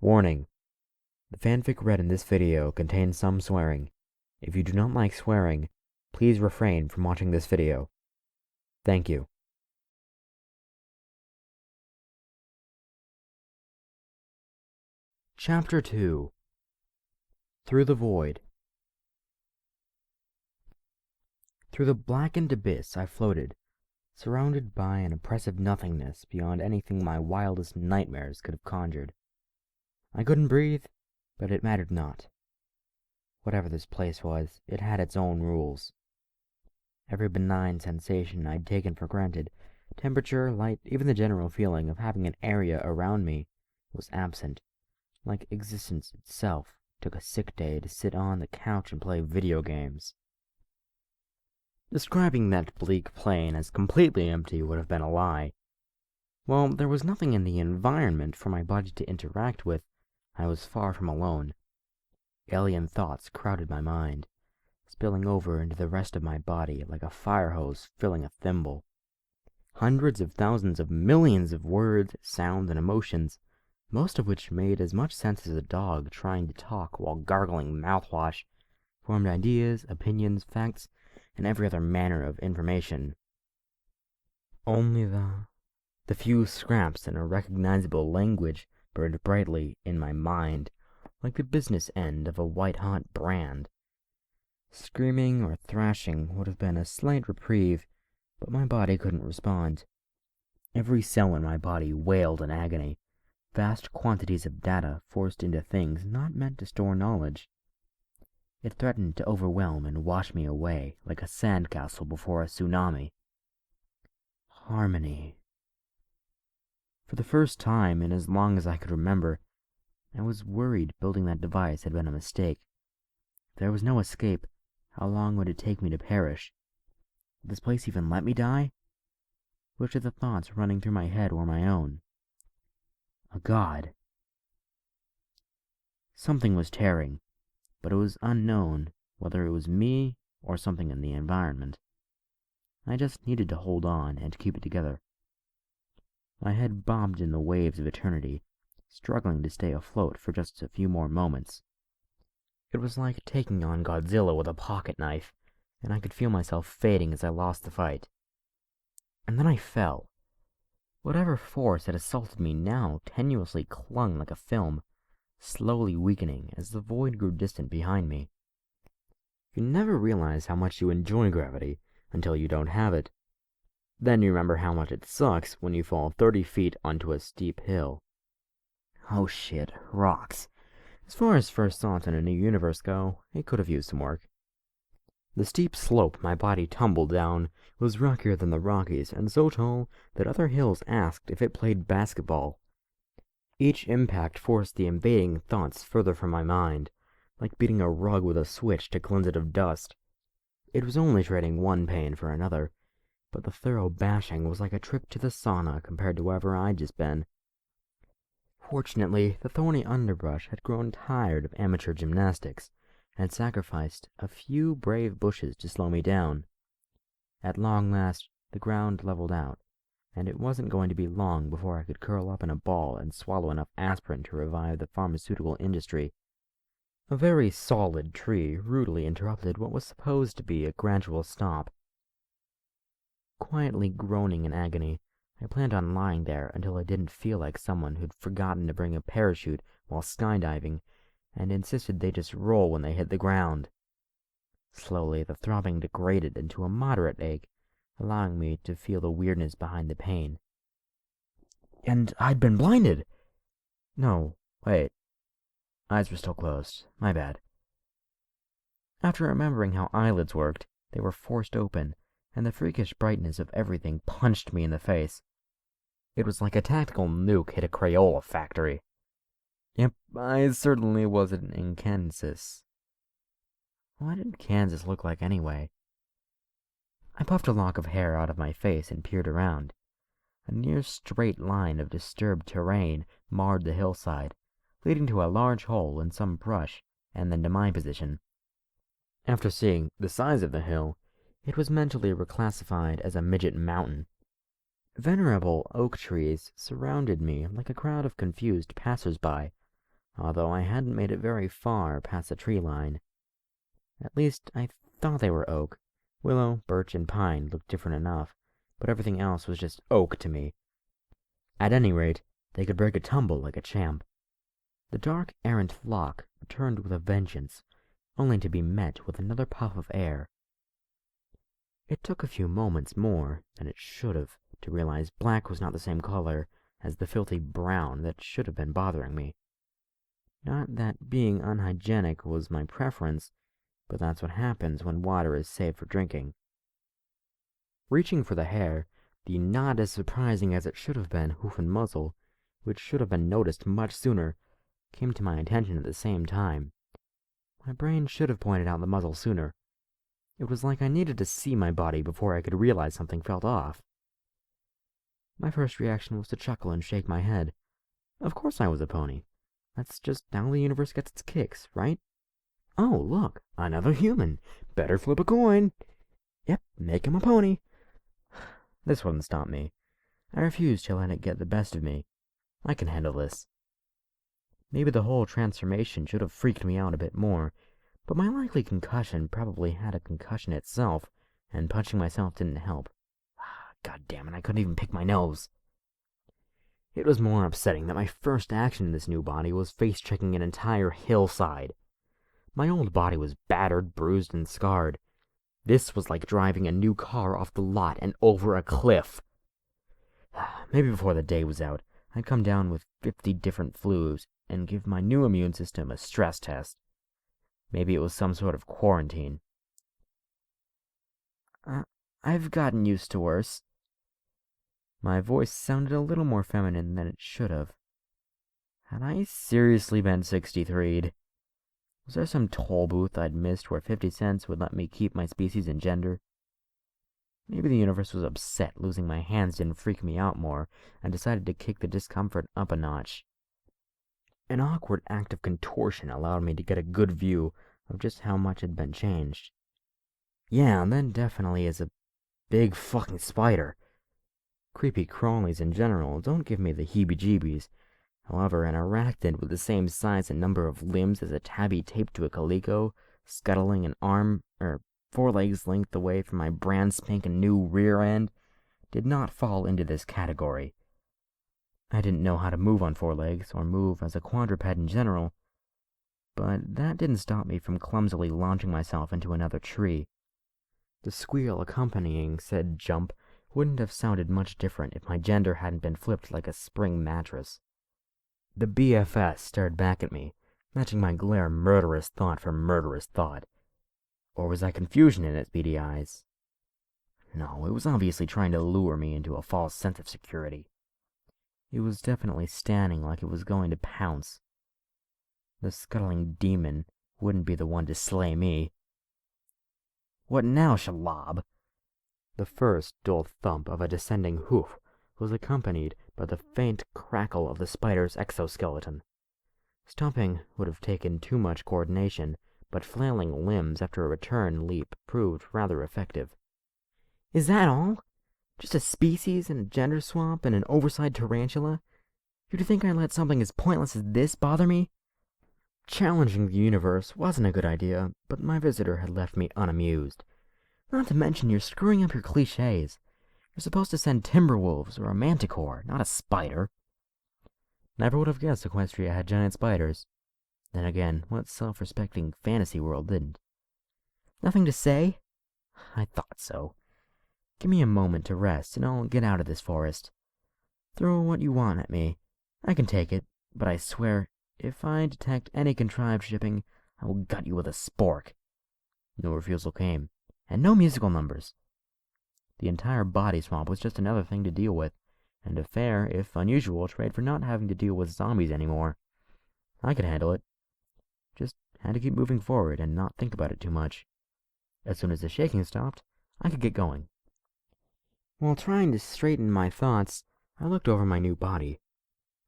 Warning: the fanfic read in this video contains some swearing. If you do not like swearing, please refrain from watching this video. Thank you. Chapter 2. Through the Void. Through the blackened abyss I floated, surrounded by an oppressive nothingness beyond anything my wildest nightmares could have conjured. I couldn't breathe, but it mattered not. Whatever this place was, it had its own rules. Every benign sensation I'd taken for granted, temperature, light, even the general feeling of having an area around me, was absent, like existence itself took a sick day to sit on the couch and play video games. Describing that bleak plain as completely empty would have been a lie. While there was nothing in the environment for my body to interact with, I was far from alone. Alien thoughts crowded my mind, spilling over into the rest of my body like a fire hose filling a thimble. Hundreds of thousands of millions of words, sounds, and emotions, most of which made as much sense as a dog trying to talk while gargling mouthwash, formed ideas, opinions, facts, and every other manner of information. Only the few scraps in a recognizable language burned brightly in my mind, like the business end of a white-hot brand. Screaming or thrashing would have been a slight reprieve, but my body couldn't respond. Every cell in my body wailed in agony, vast quantities of data forced into things not meant to store knowledge. It threatened to overwhelm and wash me away like a sandcastle before a tsunami. Harmony. For the first time in as long as I could remember, I was worried building that device had been a mistake. If there was no escape, how long would it take me to perish? Would this place even let me die? Which of the thoughts running through my head were my own? A god. Something was tearing, but it was unknown whether it was me or something in the environment. I just needed to hold on and keep it together. My head bobbed in the waves of eternity, struggling to stay afloat for just a few more moments. It was like taking on Godzilla with a pocket knife, and I could feel myself fading as I lost the fight. And then I fell. Whatever force had assaulted me now tenuously clung like a film, slowly weakening as the void grew distant behind me. You never realize how much you enjoy gravity until you don't have it. Then you remember how much it sucks when you fall 30 feet onto a steep hill. Oh shit, rocks. As far as first thoughts in a new universe go, it could have used some work. The steep slope my body tumbled down was rockier than the Rockies and so tall that other hills asked if it played basketball. Each impact forced the invading thoughts further from my mind, like beating a rug with a switch to cleanse it of dust. It was only trading one pain for another, but the thorough bashing was like a trip to the sauna compared to wherever I'd just been. Fortunately, the thorny underbrush had grown tired of amateur gymnastics, and had sacrificed a few brave bushes to slow me down. At long last, the ground leveled out, and it wasn't going to be long before I could curl up in a ball and swallow enough aspirin to revive the pharmaceutical industry. A very solid tree rudely interrupted what was supposed to be a gradual stop. Quietly groaning in agony, I planned on lying there until I didn't feel like someone who'd forgotten to bring a parachute while skydiving and insisted they just roll when they hit the ground. Slowly, the throbbing degraded into a moderate ache, allowing me to feel the weirdness behind the pain. And I'd been blinded! No, wait. Eyes were still closed. My bad. After remembering how eyelids worked, they were forced open, and the freakish brightness of everything punched me in the face. It was like a tactical nuke hit a Crayola factory. Yep, I certainly wasn't in Kansas. What did Kansas look like anyway? I puffed a lock of hair out of my face and peered around. A near straight line of disturbed terrain marred the hillside, leading to a large hole in some brush and then to my position. After seeing the size of the hill, it was mentally reclassified as a midget mountain. Venerable oak trees surrounded me like a crowd of confused passers-by, although I hadn't made it very far past the tree line. At least, I thought they were oak. Willow, birch, and pine looked different enough, but everything else was just oak to me. At any rate, they could break a tumble like a champ. The dark, errant flock returned with a vengeance, only to be met with another puff of air. It took a few moments more than it should have to realize black was not the same color as the filthy brown that should have been bothering me. Not that being unhygienic was my preference, but that's what happens when water is safe for drinking. Reaching for the hair, the not as surprising as it should have been hoof and muzzle, which should have been noticed much sooner, came to my attention at the same time. My brain should have pointed out the muzzle sooner. It was like I needed to see my body before I could realize something felt off. My first reaction was to chuckle and shake my head. Of course I was a pony. That's just how the universe gets its kicks, right? Oh, look, another human. Better flip a coin. Yep, make him a pony. This wouldn't stop me. I refused to let it get the best of me. I can handle this. Maybe the whole transformation should have freaked me out a bit more, but my likely concussion probably had a concussion itself, and punching myself didn't help. God damn it, I couldn't even pick my nose. It was more upsetting that my first action in this new body was face-checking an entire hillside. My old body was battered, bruised, and scarred. This was like driving a new car off the lot and over a cliff. Maybe before the day was out, I'd come down with 50 different flus and give my new immune system a stress test. Maybe it was some sort of quarantine. I've gotten used to worse. My voice sounded a little more feminine than it should have. Had I seriously been 63'd? Was there some toll booth I'd missed where 50 cents would let me keep my species and gender? Maybe the universe was upset losing my hands didn't freak me out more and decided to kick the discomfort up a notch. An awkward act of contortion allowed me to get a good view of just how much had been changed. Yeah, that definitely is a big fucking spider. Creepy crawlies in general don't give me the heebie-jeebies. However, an arachnid with the same size and number of limbs as a tabby taped to a calico, scuttling an arm or forelegs length away from my brand spanking new rear end, did not fall into this category. I didn't know how to move on four legs or move as a quadruped in general, but that didn't stop me from clumsily launching myself into another tree. The squeal accompanying said jump wouldn't have sounded much different if my gender hadn't been flipped like a spring mattress. The BFS stared back at me, matching my glare murderous thought for murderous thought. Or was that confusion in its beady eyes? No, it was obviously trying to lure me into a false sense of security. It was definitely standing like it was going to pounce. The scuttling demon wouldn't be the one to slay me. What now, Shalab? The first dull thump of a descending hoof was accompanied by the faint crackle of the spider's exoskeleton. Stomping would have taken too much coordination, but flailing limbs after a return leap proved rather effective. Is that all? Just a species and a gender swap and an oversized tarantula? You'd think I'd let something as pointless as this bother me? Challenging the universe wasn't a good idea, but my visitor had left me unamused. Not to mention you're screwing up your cliches. You're supposed to send timberwolves or a manticore, not a spider. Never would have guessed Equestria had giant spiders. Then again, what self-respecting fantasy world didn't? Nothing to say? I thought so. Give me a moment to rest and I'll get out of this forest. Throw what you want at me. I can take it, but I swear, if I detect any contrived shipping, I will gut you with a spork. No refusal came, and no musical numbers. The entire body swamp was just another thing to deal with, and a fair, if unusual, trade for not having to deal with zombies anymore. I could handle it. Just had to keep moving forward and not think about it too much. As soon as the shaking stopped, I could get going. While trying to straighten my thoughts, I looked over my new body.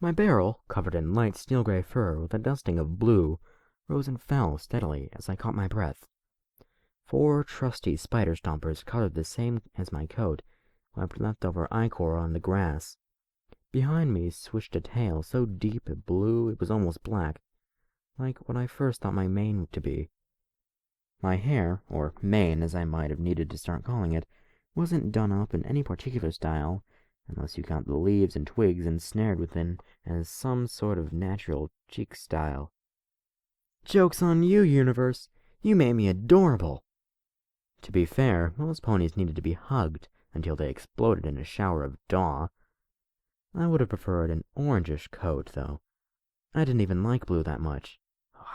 My barrel, covered in light steel-gray fur with a dusting of blue, rose and fell steadily as I caught my breath. 4 trusty spider stompers colored the same as my coat, wiped leftover ichor on the grass. Behind me swished a tail so deep it blew it was almost black. like what I first thought my mane to be. My hair, or mane as I might have needed to start calling it, wasn't done up in any particular style, unless you count the leaves and twigs ensnared within as some sort of natural cheek style. Joke's on you, universe! You made me adorable! To be fair, most ponies needed to be hugged until they exploded in a shower of daw. I would have preferred an orangish coat, though. I didn't even like blue that much.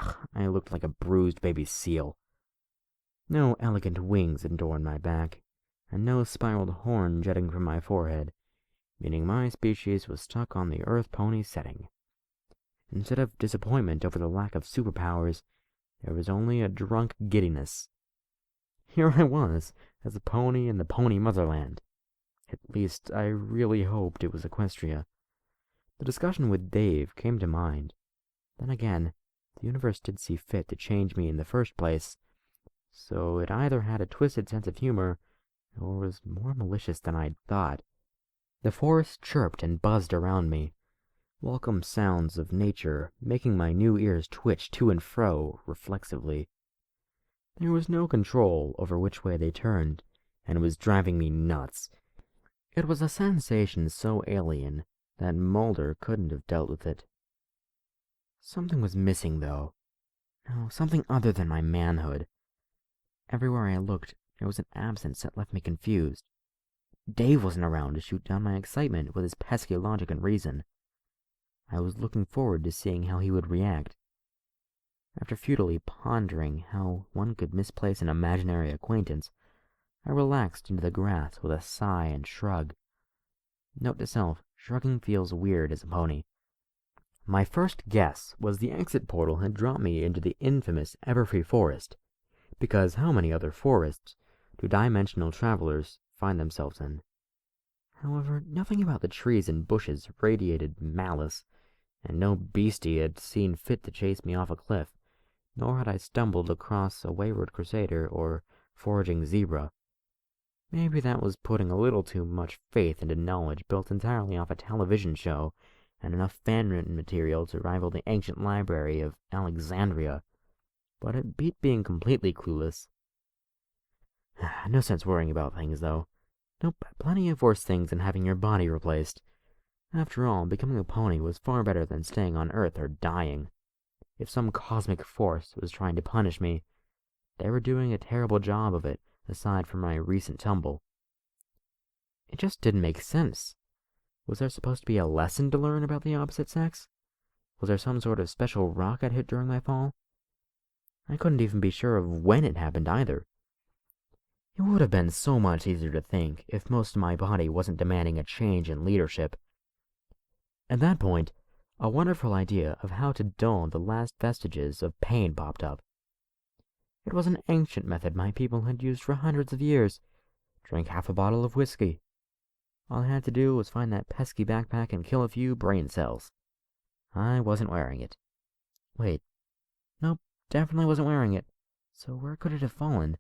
Ugh, I looked like a bruised baby seal. No elegant wings adorned my back, and no spiraled horn jutting from my forehead, meaning my species was stuck on the Earth pony setting. Instead of disappointment over the lack of superpowers, there was only a drunk giddiness. Here I was, as a pony in the pony motherland. At least, I really hoped it was Equestria. The discussion with Dave came to mind. Then again, the universe did see fit to change me in the first place, so it either had a twisted sense of humor, or was more malicious than I'd thought. The forest chirped and buzzed around me, welcome sounds of nature making my new ears twitch to and fro reflexively. There was no control over which way they turned, and it was driving me nuts. It was a sensation so alien that Mulder couldn't have dealt with it. Something was missing, though. No, something other than my manhood. Everywhere I looked, there was an absence that left me confused. Dave wasn't around to shoot down my excitement with his pesky logic and reason. I was looking forward to seeing how he would react. After futilely pondering how one could misplace an imaginary acquaintance, I relaxed into the grass with a sigh and shrug. Note to self, shrugging feels weird as a pony. My first guess was the exit portal had dropped me into the infamous Everfree Forest, because how many other forests do dimensional travelers find themselves in? However, nothing about the trees and bushes radiated malice, and no beastie had seen fit to chase me off a cliff, nor had I stumbled across a wayward crusader or foraging zebra. Maybe that was putting a little too much faith into knowledge built entirely off a television show and enough fan-written material to rival the ancient library of Alexandria, but it beat being completely clueless. No sense worrying about things, though. Nope, plenty of worse things than having your body replaced. After all, becoming a pony was far better than staying on Earth or dying. If some cosmic force was trying to punish me, they were doing a terrible job of it, aside from my recent tumble. It just didn't make sense. Was there supposed to be a lesson to learn about the opposite sex? Was there some sort of special rock I'd hit during my fall? I couldn't even be sure of when it happened either. It would have been so much easier to think if most of my body wasn't demanding a change in leadership. At that point, a wonderful idea of how to dull the last vestiges of pain popped up. It was an ancient method my people had used for hundreds of years. Drink half a bottle of whiskey. All I had to do was find that pesky backpack and kill a few brain cells. I wasn't wearing it. Wait. Nope, definitely wasn't wearing it. So where could it have fallen?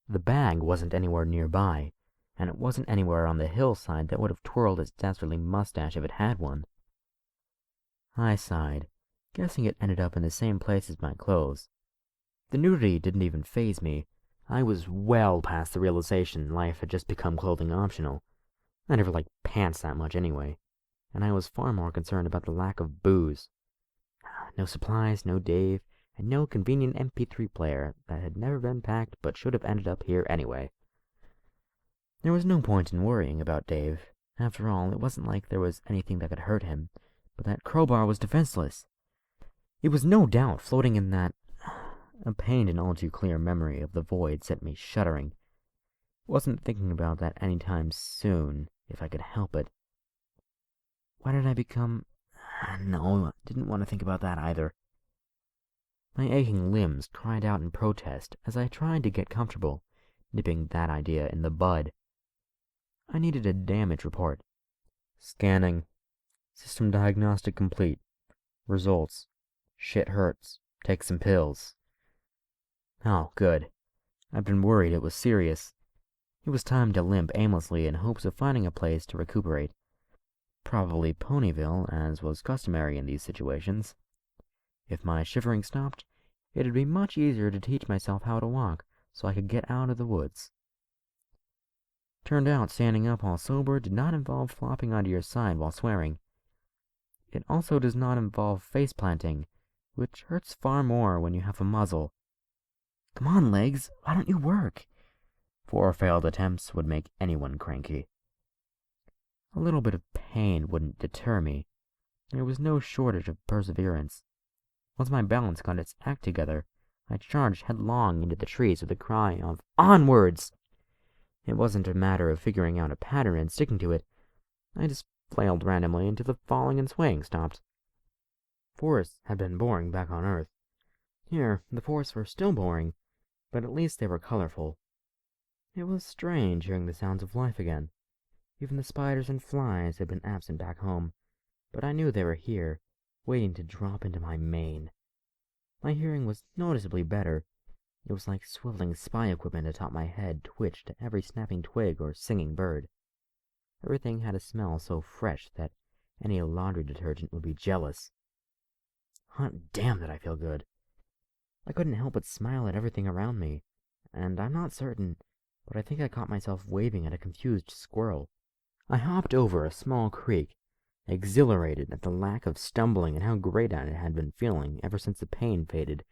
The bag wasn't anywhere nearby, and it wasn't anywhere on the hillside that would have twirled its dastardly mustache if it had one. I sighed, guessing it ended up in the same place as my clothes. The nudity didn't even faze me. I was well past the realization life had just become clothing optional. I never liked pants that much anyway, and I was far more concerned about the lack of booze. No supplies, no Dave, and no convenient MP3 player that had never been packed but should have ended up here anyway. There was no point in worrying about Dave. After all, it wasn't like there was anything that could hurt him, but that crowbar was defenseless. It was no doubt floating in that... A pained and all too clear memory of the void set me shuddering. Wasn't thinking about that any time soon, if I could help it. Why did I become... No, didn't want to think about that either. My aching limbs cried out in protest as I tried to get comfortable, nipping that idea in the bud. I needed a damage report. Scanning. System diagnostic complete. Results. Shit hurts. Take some pills. Oh, good. I'd been worried it was serious. It was time to limp aimlessly in hopes of finding a place to recuperate. Probably Ponyville, as was customary in these situations. If my shivering stopped, it'd be much easier to teach myself how to walk so I could get out of the woods. Turned out standing up while sober did not involve flopping onto your side while swearing. It also does not involve face planting, which hurts far more when you have a muzzle. Come on, legs, why don't you work? 4 failed attempts would make anyone cranky. A little bit of pain wouldn't deter me. There was no shortage of perseverance. Once my balance got its act together, I charged headlong into the trees with a cry of "Onwards!" It wasn't a matter of figuring out a pattern and sticking to it. I just flailed randomly until the falling and swaying stopped. Forests had been boring back on Earth. Here, the forests were still boring, but at least they were colorful. It was strange hearing the sounds of life again. Even the spiders and flies had been absent back home, but I knew they were here, waiting to drop into my mane. My hearing was noticeably better. It was like swiveling spy equipment atop my head twitched to every snapping twig or singing bird. Everything had a smell so fresh that any laundry detergent would be jealous. Hot damn did I feel good. I couldn't help but smile at everything around me, and I'm not certain, but I think I caught myself waving at a confused squirrel. I hopped over a small creek, exhilarated at the lack of stumbling and how great I had been feeling ever since the pain faded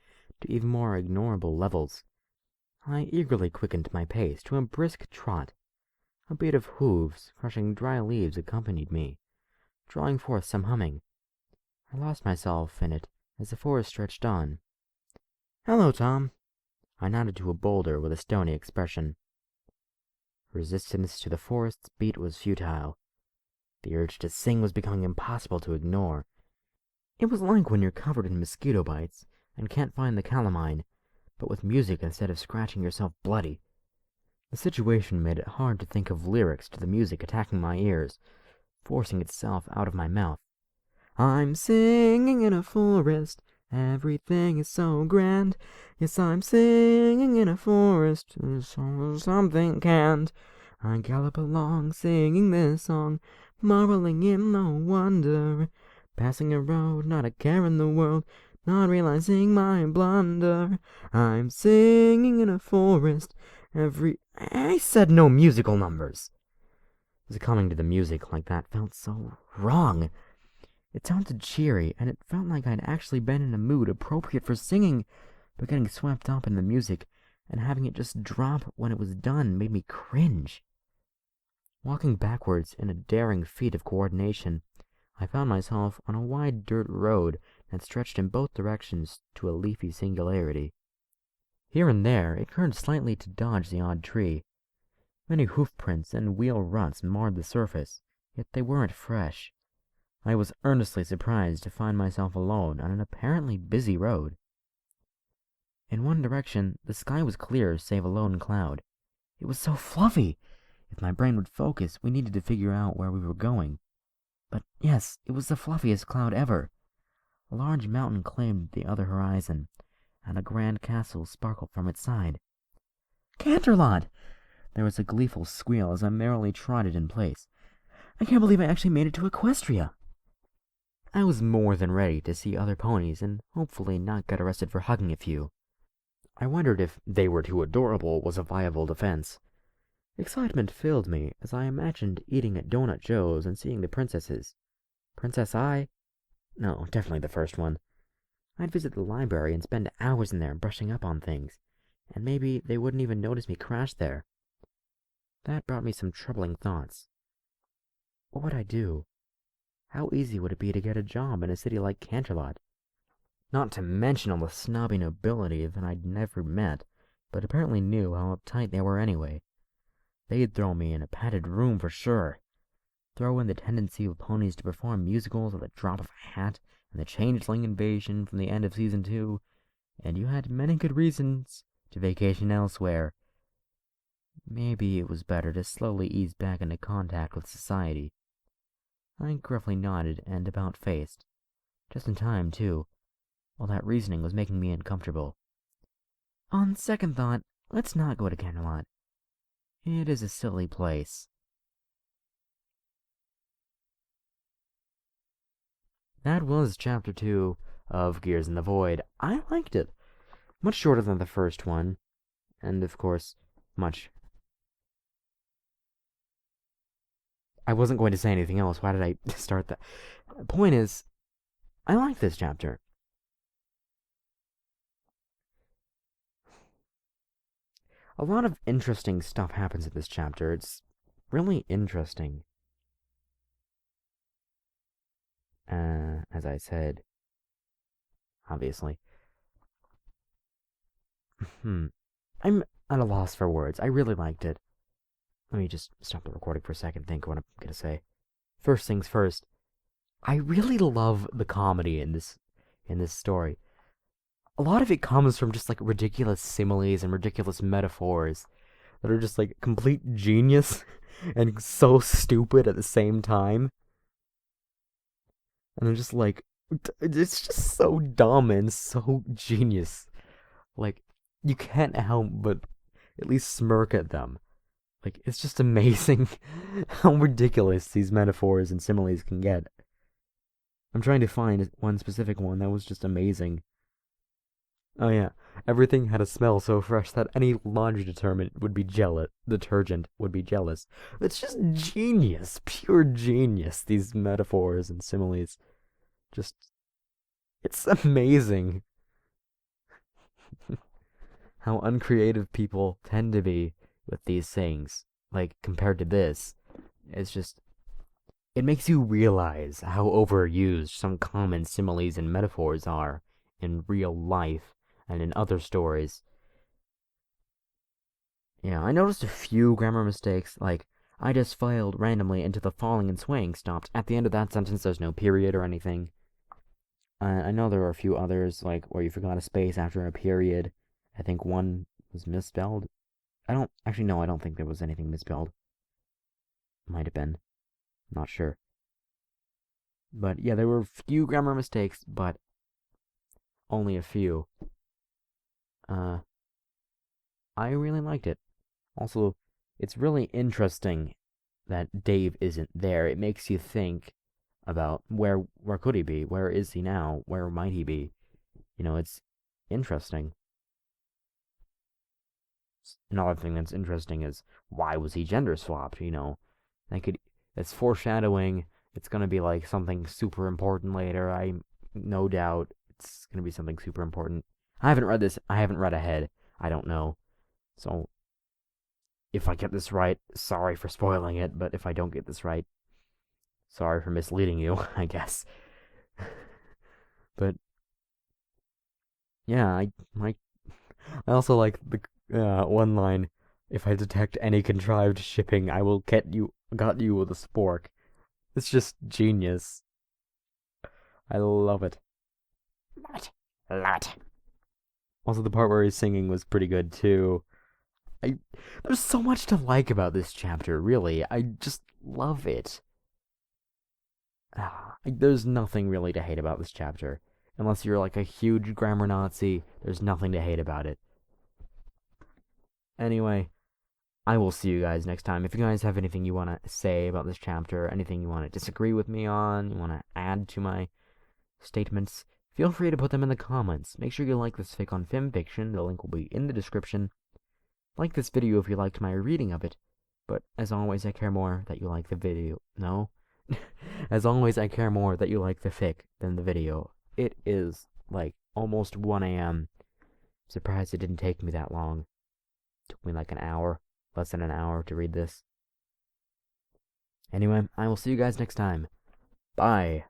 to even more ignorable levels. I eagerly quickened my pace to a brisk trot. A beat of hooves crushing dry leaves accompanied me, drawing forth some humming. I lost myself in it as the forest stretched on. "Hello, Tom." I nodded to a boulder with a stony expression. Resistance to the forest's beat was futile. The urge to sing was becoming impossible to ignore. It was like when you're covered in mosquito bites and can't find the calamine, but with music instead of scratching yourself bloody. The situation made it hard to think of lyrics to the music attacking my ears, forcing itself out of my mouth. I'm singing in a forest, everything is so grand. Yes, I'm singing in a forest, something can't. I gallop along singing this song, marveling in the wonder. Passing a road, not a care in the world, not realizing my blunder. I'm singing in a forest, I said no musical numbers. Succumbing to the music like that felt so wrong. It sounded cheery, and it felt like I'd actually been in a mood appropriate for singing, but getting swept up in the music and having it just drop when it was done made me cringe. Walking backwards in a daring feat of coordination, I found myself on a wide dirt road that stretched in both directions to a leafy singularity. Here and there it curved slightly to dodge the odd tree. Many hoof prints and wheel ruts marred the surface, yet they weren't fresh. I was earnestly surprised to find myself alone on an apparently busy road. In one direction, the sky was clear save a lone cloud. It was so fluffy! If my brain would focus, we needed to figure out where we were going. But yes, it was the fluffiest cloud ever. A large mountain claimed the other horizon, and a grand castle sparkled from its side. Canterlot! There was a gleeful squeal as I merrily trotted in place. I can't believe I actually made it to Equestria! I was more than ready to see other ponies and hopefully not get arrested for hugging a few. I wondered if "they were too adorable" was a viable defense. Excitement filled me as I imagined eating at Donut Joe's and seeing the princesses. Princess I? No, definitely the first one. I'd visit the library and spend hours in there brushing up on things, and maybe they wouldn't even notice me crash there. That brought me some troubling thoughts. What would I do? How easy would it be to get a job in a city like Canterlot? Not to mention all the snobby nobility that I'd never met, but apparently knew how uptight they were anyway. They'd throw me in a padded room for sure. Throw in the tendency of ponies to perform musicals at the drop of a hat, and the changeling invasion from the end of Season 2, and you had many good reasons to vacation elsewhere. Maybe it was better to slowly ease back into contact with society. I gruffly nodded and about-faced. Just in time, too. All that reasoning was making me uncomfortable. On second thought, let's not go to Canterlot. It is a silly place. That was Chapter 2 of Gears in the Void. I liked it. Much shorter than the first one, and of course, much. I wasn't going to say anything else. Why did I start that? Point is, I like this chapter. A lot of interesting stuff happens in this chapter. It's really interesting. As I said, obviously. I'm at a loss for words. I really liked it. Let me just stop the recording for a second, think what I'm gonna say. First things first, I really love the comedy in this story. A lot of it comes from just like ridiculous similes and ridiculous metaphors that are just like complete genius and so stupid at the same time. And I'm just like, it's just so dumb and so genius. Like, you can't help but at least smirk at them. Like, it's just amazing how ridiculous these metaphors and similes can get. I'm trying to find one specific one that was just amazing. Oh yeah, everything had a smell so fresh that any laundry detergent would be jealous. It's just genius, pure genius. These metaphors and similes, just it's amazing how uncreative people tend to be with these things. Like compared to this, it's just it makes you realize how overused some common similes and metaphors are in real life and in other stories. Yeah, I noticed a few grammar mistakes, like I just failed randomly into the falling and swaying stopped. At the end of that sentence, there's no period or anything. I know there were a few others, like where you forgot a space after a period. I think one was misspelled. I don't think there was anything misspelled. Might have been. Not sure. But yeah, there were a few grammar mistakes, but only a few. Uh, I really liked it. Also, it's really interesting that Dave isn't there. It makes you think about where could he be? Where is he now? Where might he be? It's interesting. Another thing that's interesting is why was he gender swapped? It's foreshadowing. It's gonna be like something super important later. I no doubt it's gonna be something super important. I haven't read this. I haven't read ahead. I don't know. So if I get this right, sorry for spoiling it. But if I don't get this right, sorry for misleading you. I guess. But yeah, I also like the one line. If I detect any contrived shipping, I will got you with a spork. It's just genius. I love it. Love it. Also, the part where he's singing was pretty good too. I There's so much to like about this chapter. Really, I just love it. There's nothing really to hate about this chapter, unless you're like a huge grammar Nazi. There's nothing to hate about it. Anyway, I will see you guys next time. If you guys have anything you want to say about this chapter, anything you want to disagree with me on, you want to add to my statements, feel free to put them in the comments. Make sure you like this fic on FimFiction. The link will be in the description. Like this video if you liked my reading of it. But as always, I care more that you like the video. No? As always, I care more that you like the fic than the video. It is like almost 1 a.m. Surprised it didn't take me that long. Took me like an hour, less than an hour to read this. Anyway, I will see you guys next time. Bye.